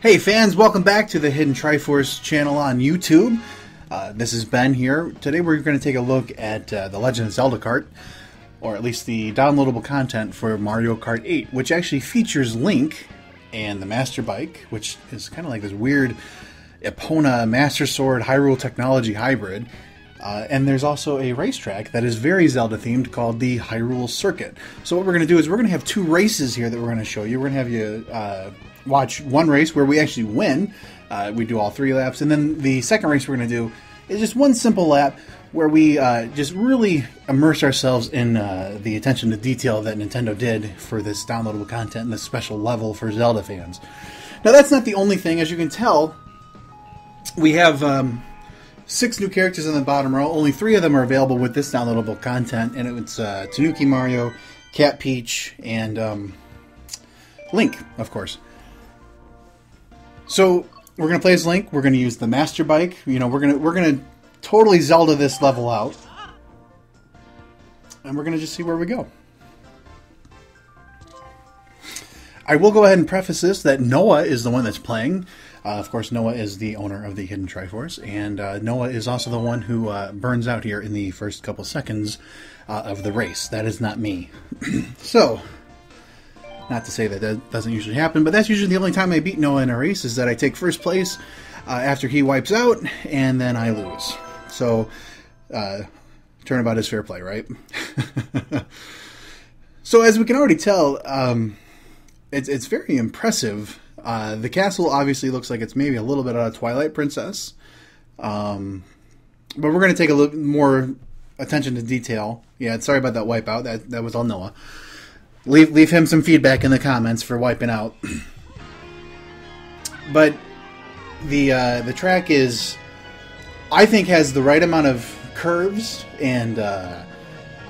Hey fans, welcome back to the Hidden Triforce channel on YouTube. This is Ben here. Today we're going to take a look at the Legend of Zelda Kart, or at least the downloadable content for Mario Kart 8, which actually features Link and the Master Bike, which is kind of like this weird Epona Master Sword Hyrule technology hybrid. And there's also a racetrack that is very Zelda themed called the Hyrule Circuit. So what we're going to do is we're going to have two races here that we're going to show you. We're going to have you watch one race where we actually win. We do all 3 laps, and then the second race we're going to do is just one simple lap where we just really immerse ourselves in the attention to detail that Nintendo did for this downloadable content and this special level for Zelda fans. Now that's not the only thing. As you can tell, we have 6 new characters in the bottom row. Only 3 of them are available with this downloadable content, and it's Tanuki Mario, Cat Peach, and Link, of course. So we're gonna play as Link. We're gonna use the Master Bike. You know, we're gonna totally Zelda this level out, and we're gonna just see where we go. I will go ahead and preface this that Noah is the one that's playing. Of course, Noah is the owner of the Hidden Triforce, and Noah is also the one who burns out here in the first couple seconds of the race. That is not me. So. Not to say that that doesn't usually happen, but that's usually the only time I beat Noah in a race, is that I take first place after he wipes out, and then I lose. So, turnabout is fair play, right? So as we can already tell, it's very impressive. The castle obviously looks like it's maybe a little bit out of Twilight Princess. But we're going to take a little more attention to detail. Yeah, sorry about that wipeout. That was all Noah. Leave him some feedback in the comments for wiping out. But the track is, I think, has the right amount of curves and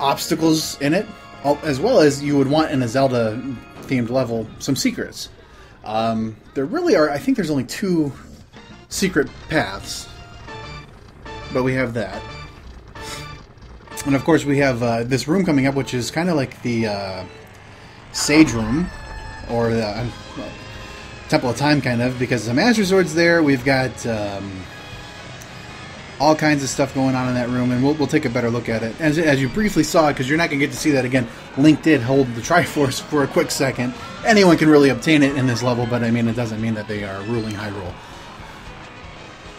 obstacles in it, as well as you would want in a Zelda themed level, some secrets. There really are. I think there's only 2 secret paths, but we have that, and of course we have this room coming up, which is kind of like the Sage Room, or the Temple of Time, kind of, because the Master Sword's there. We've got all kinds of stuff going on in that room, and we'll take a better look at it. As you briefly saw, because you're not going to get to see that again, Link did hold the Triforce for a quick second. Anyone can really obtain it in this level, but I mean, it doesn't mean that they are ruling Hyrule.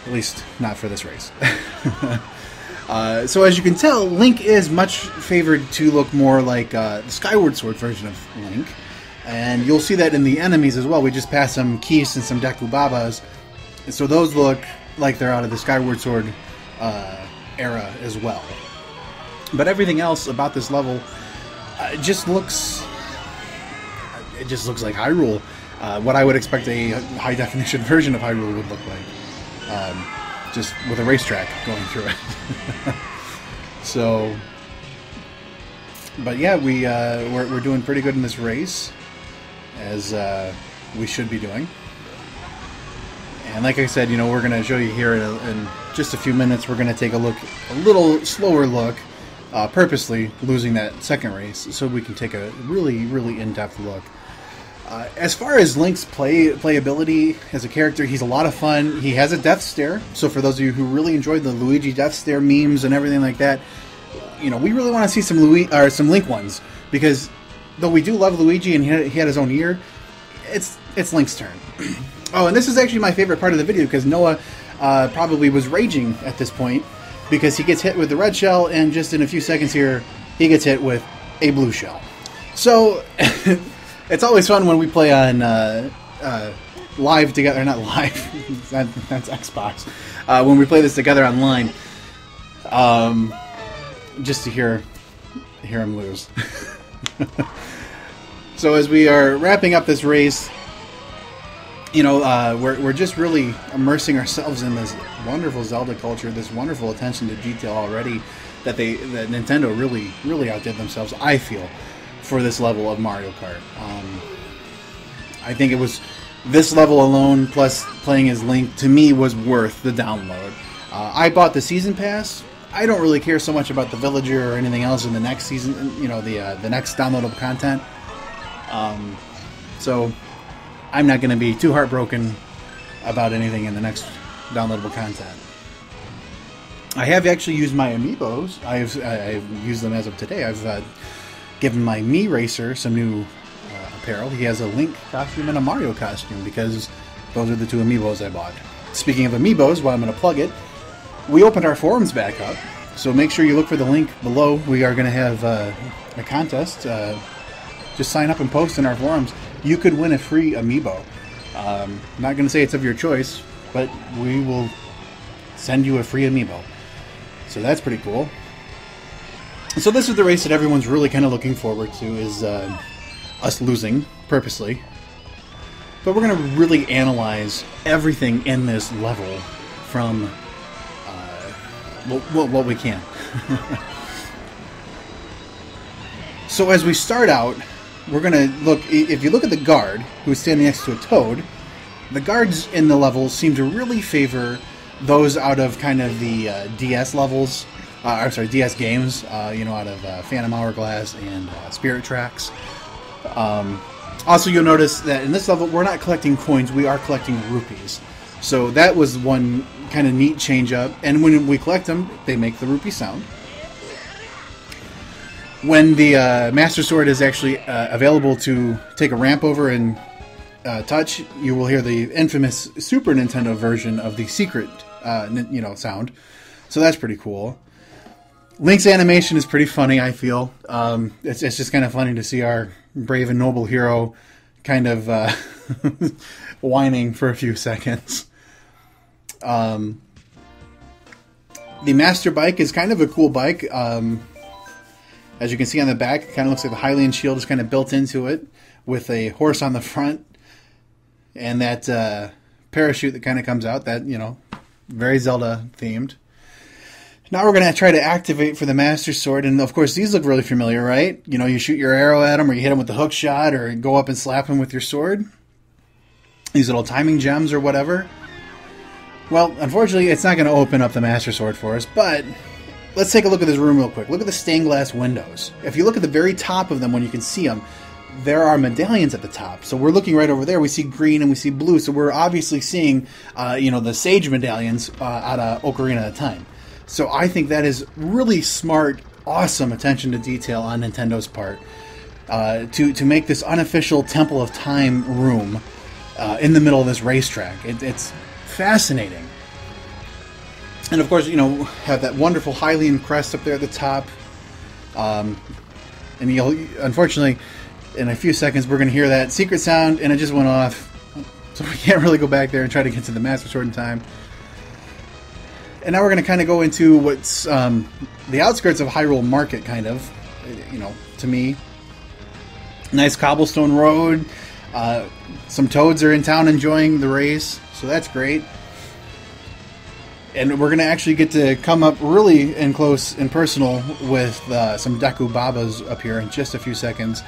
At least, not for this race. So as you can tell, Link is much favored to look more like the Skyward Sword version of Link. And you'll see that in the enemies as well. We just passed some Keese and some Deku Babas. So those look like they're out of the Skyward Sword era as well. But everything else about this level just looks... It just looks like Hyrule. What I would expect a high-definition version of Hyrule would look like. Just with a racetrack going through it. So, but yeah, we're doing pretty good in this race, as we should be doing. And like I said, you know, we're going to show you here in just a few minutes. We're going to take a little slower look, purposely losing that second race, so we can take a really, really in-depth look. As far as Link's playability as a character, he's a lot of fun. He has a death stare, so for those of you who really enjoyed the Luigi death stare memes and everything like that, you know, we really want to see some Link ones, because though we do love Luigi and he had his own year, it's Link's turn. Oh, and this is actually my favorite part of the video, because Noah probably was raging at this point, because he gets hit with the red shell, and just in a few seconds here, he gets hit with a blue shell. So... It's always fun when we play on live together. Not live, that's Xbox. When we play this together online, just to hear him lose. So as we are wrapping up this race, you know, we're just really immersing ourselves in this wonderful Zelda culture, this wonderful attention to detail already that Nintendo really outdid themselves, I feel, for this level of Mario Kart. I think it was this level alone, plus playing as Link, to me was worth the download. I bought the season pass. I don't really care so much about the villager or anything else in the next season, you know, the next downloadable content. So I'm not going to be too heartbroken about anything in the next downloadable content. I have actually used my amiibos. I've used them as of today. I've given my Mii Racer some new apparel. He has a Link costume and a Mario costume because those are the two amiibos I bought. Speaking of amiibos, well, I'm going to plug it. We opened our forums back up, so make sure you look for the link below. We are going to have a contest. Just sign up and post in our forums. You could win a free amiibo. I'm not going to say it's of your choice, but we will send you a free amiibo. So that's pretty cool. So this is the race that everyone's really kind of looking forward to, is us losing purposely. But we're going to really analyze everything in this level from what we can. So as we start out, we're going to look, if you look at the guard, who's standing next to a toad, the guards in the levels seem to really favor those out of kind of the DS levels, DS games, out of Phantom Hourglass and Spirit Tracks. Also, you'll notice that in this level, we're not collecting coins, we are collecting rupees. So that was one kind of neat change up, and when we collect them, they make the rupee sound. When the Master Sword is actually available to take a ramp over and touch, you will hear the infamous Super Nintendo version of the secret, sound. So that's pretty cool. Link's animation is pretty funny, I feel. It's just kind of funny to see our brave and noble hero kind of whining for a few seconds. The Master Bike is kind of a cool bike. As you can see on the back, it kind of looks like the Hylian shield is kind of built into it, with a horse on the front, and that parachute that kind of comes out, that, very Zelda themed. Now we're going to try to activate for the Master Sword, and of course these look really familiar, right? You shoot your arrow at them, or you hit them with the hook shot, or go up and slap them with your sword. These little timing gems or whatever. Well, unfortunately, it's not going to open up the Master Sword for us, but let's take a look at this room real quick. Look at the stained glass windows. If you look at the very top of them, when you can see them, there are medallions at the top. So we're looking right over there. We see green and we see blue. So we're obviously seeing, the Sage medallions out of Ocarina of Time. So I think that is really smart, awesome attention to detail on Nintendo's part to make this unofficial Temple of Time room in the middle of this racetrack. It's fascinating. And of course, have that wonderful Hylian crest up there at the top. And unfortunately, in a few seconds, we're going to hear that secret sound, and it just went off. So we can't really go back there and try to get to the Master Sword in time. And now we're going to kind of go into what's the outskirts of Hyrule Market, kind of, to me. Nice cobblestone road. Some toads are in town enjoying the race, so that's great. And we're going to actually get to come up really in close and personal with some deku babas up here in just a few seconds.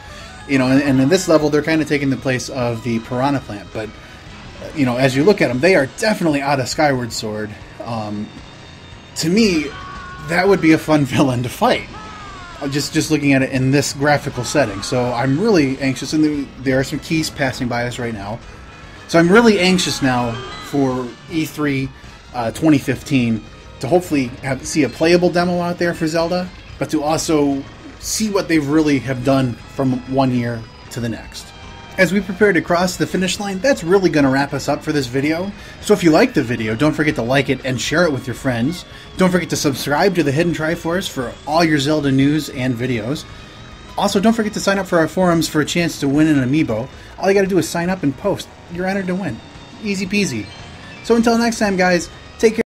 And in this level, they're kind of taking the place of the piranha plant. But, as you look at them, they are definitely out of Skyward Sword. To me, that would be a fun villain to fight. Just looking at it in this graphical setting. So I'm really anxious. And there are some keys passing by us right now. So I'm really anxious now for E3 2015 to hopefully see a playable demo out there for Zelda, but to also see what they really have done from one year to the next. As we prepare to cross the finish line, that's really going to wrap us up for this video. So if you liked the video, don't forget to like it and share it with your friends. Don't forget to subscribe to the Hidden Triforce for all your Zelda news and videos. Also, don't forget to sign up for our forums for a chance to win an amiibo. All you got to do is sign up and post. You're entered to win. Easy peasy. So until next time, guys, take care.